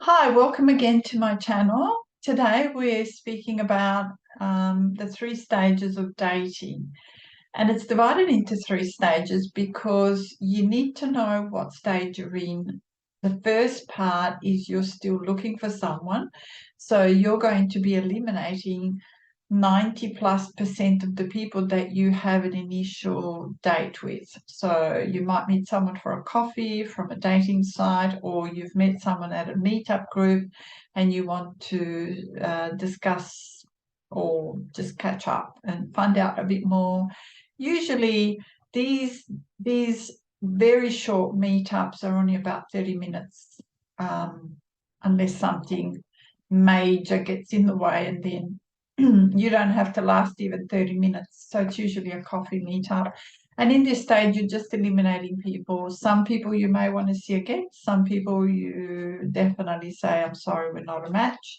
Hi, welcome again to my channel. Today we're speaking about the three stages of dating. And it's divided into three stages because you need to know what stage you're in. The first part is you're still looking for someone. So you're going to be eliminating 90+% of the people that you have an initial date with. So you might meet someone for a coffee from a dating site, or you've met someone at a meetup group and you want to discuss or just catch up and find out a bit more. Usually these very short meetups are only about 30 minutes, unless something major gets in the way, and then you don't have to last even 30 minutes. So it's usually a coffee meetup. And in this stage, you're just eliminating people. Some people you may want to see again. Some people you definitely say, I'm sorry, we're not a match.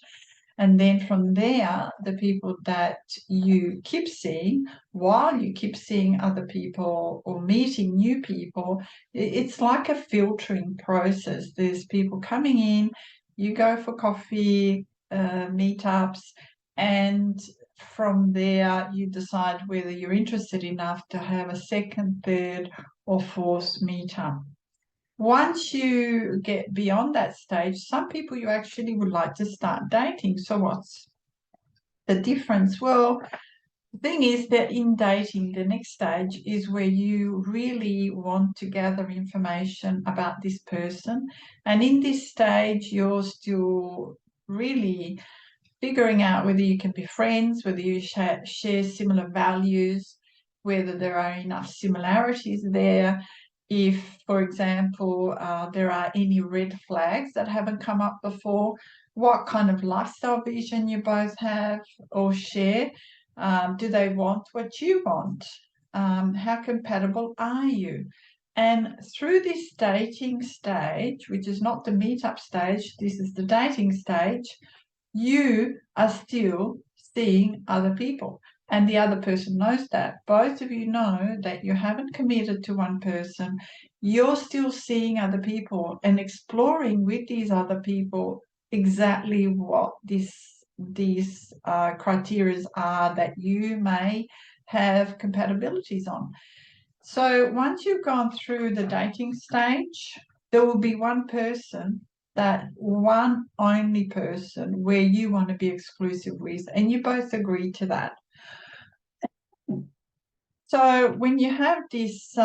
And then from there, the people that you keep seeing, while you keep seeing other people or meeting new people, it's like a filtering process. There's people coming in, you go for coffee, meetups, and from there you decide whether you're interested enough to have a second, third, or fourth meetup. Once you get beyond that stage, some people you actually would like to start dating. So what's the difference? Well, the thing is that in dating, the next stage is where you really want to gather information about this person. And in this stage, you're still really figuring out whether you can be friends, whether you share similar values, whether there are enough similarities there. If, for example, there are any red flags that haven't come up before, what kind of lifestyle vision you both have or share. Do they want what you want? How compatible are you? And through this dating stage, which is not the meetup stage, this is the dating stage, you are still seeing other people. And the other person knows that. Both of you know that you haven't committed to one person. You're still seeing other people and exploring with these other people exactly what these criteria are that you may have compatibilities on. So once you've gone through the dating stage, there will be one person, that one only person where you want to be exclusive with, and you both agree to that. So when you have this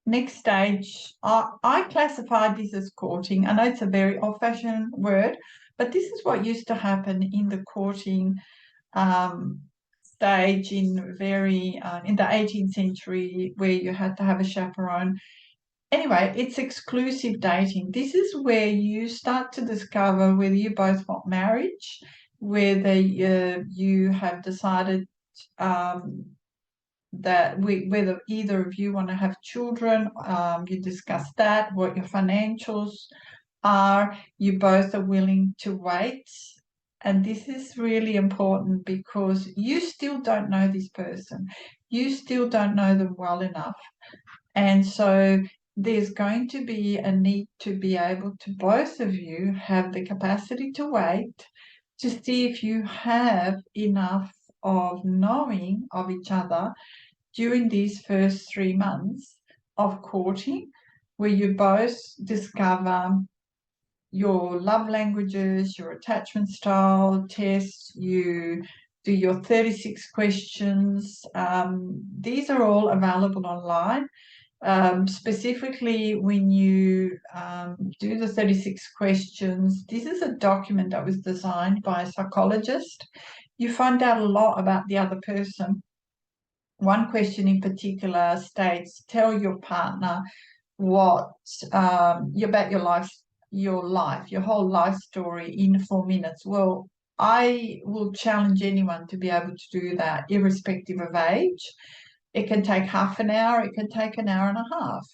next stage, I classified this as courting. I know it's a very old-fashioned word, but this is what used to happen in the courting stage in the 18th century, where you had to have a chaperone. Anyway, it's exclusive dating. This is where you start to discover whether you both want marriage, whether you have decided whether either of you want to have children. You discuss that, what your financials are. You both are willing to wait. And this is really important because you still don't know this person. You still don't know them well enough. And so there's going to be a need to be able to, both of you, have the capacity to wait to see if you have enough of knowing of each other during these first 3 months of courting, where you both discover your love languages, your attachment style tests, you do your 36 questions. These are all available online. Specifically, when you do the 36 questions, this is a document that was designed by a psychologist. You find out a lot about the other person. One question in particular states, tell your partner what about your whole life story in 4 minutes. Well, I will challenge anyone to be able to do that, irrespective of age. It can take half an hour, it can take an hour and a half.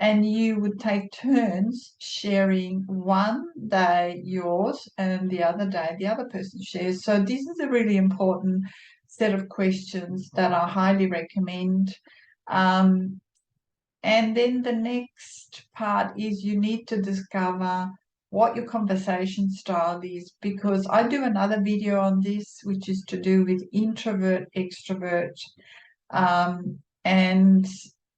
And you would take turns sharing one day yours and the other day the other person shares. So this is a really important set of questions that I highly recommend. And then the next part is you need to discover what your conversation style is, because I do another video on this, which is to do with introvert, extrovert, and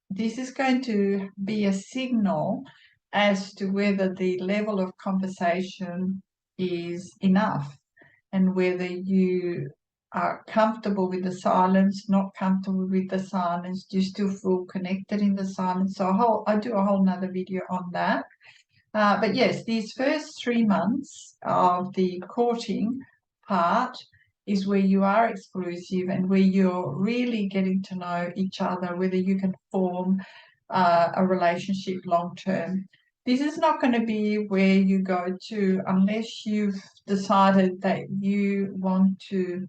this is going to be a signal as to whether the level of conversation is enough and whether you are comfortable with the silence, not comfortable with the silence, do you still feel connected in the silence? So I do a whole nother video on that. But yes, these first 3 months of the courting part is where you are exclusive and where you're really getting to know each other, whether you can form a relationship long term. This is not going to be where you go to unless you've decided that you want to,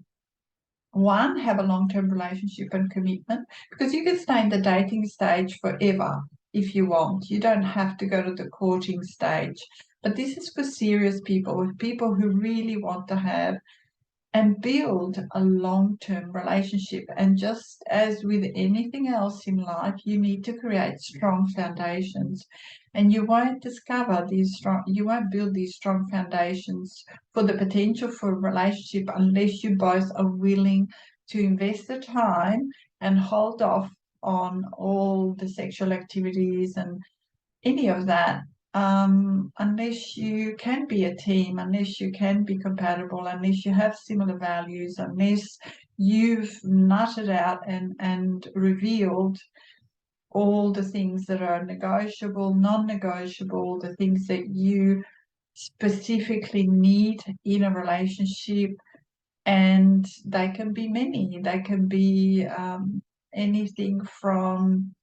one, have a long-term relationship and commitment, because you can stay in the dating stage forever if you want. You don't have to go to the courting stage. But this is for serious people, people who really want to have and build a long-term relationship. And just as with anything else in life, you need to create strong foundations. And you won't build these strong foundations for the potential for a relationship unless you both are willing to invest the time and hold off on all the sexual activities and any of that, unless you can be a team, unless you can be compatible, unless you have similar values, unless you've nutted out and revealed all the things that are negotiable, non-negotiable, the things that you specifically need in a relationship. And they can be many. They can be anything from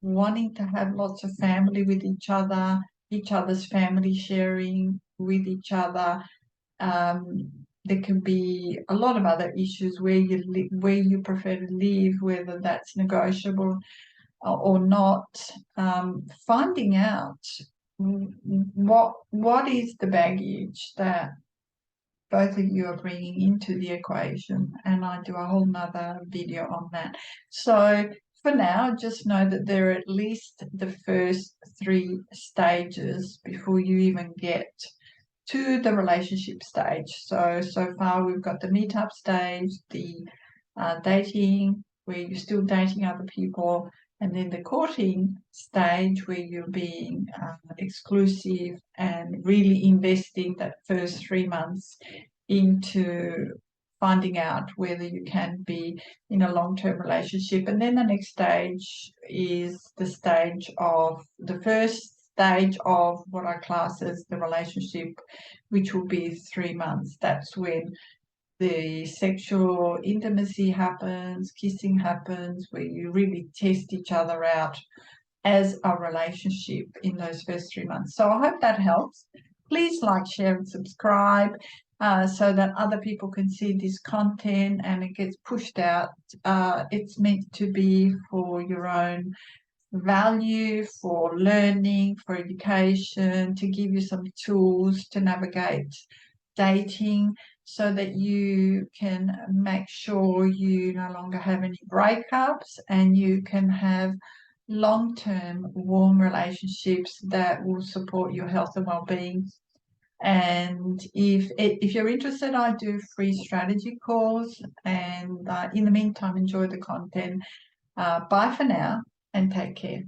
wanting to have lots of family with each other's family sharing with each other. There can be a lot of other issues where you prefer to live, whether that's negotiable or not. Finding out what is the baggage that both of you are bringing into the equation, and I do a whole nother video on that. So for now, just know that there are at least the first 3 stages before you even get to the relationship stage. So far we've got the meetup stage, the dating, where you're still dating other people, and then the courting stage where you're being exclusive and really investing that first 3 months into finding out whether you can be in a long-term relationship. And then the next stage is the first stage of what I class as the relationship, which will be 3 months. That's when the sexual intimacy happens, kissing happens, where you really test each other out as a relationship in those first 3 months. So I hope that helps. Please like, share, and subscribe so that other people can see this content and it gets pushed out. It's meant to be for your own value, for learning, for education, to give you some tools to navigate dating so that you can make sure you no longer have any breakups and you can have long-term warm relationships that will support your health and well-being. And if you're interested, I do free strategy calls, and in the meantime, enjoy the content. Bye for now and take care.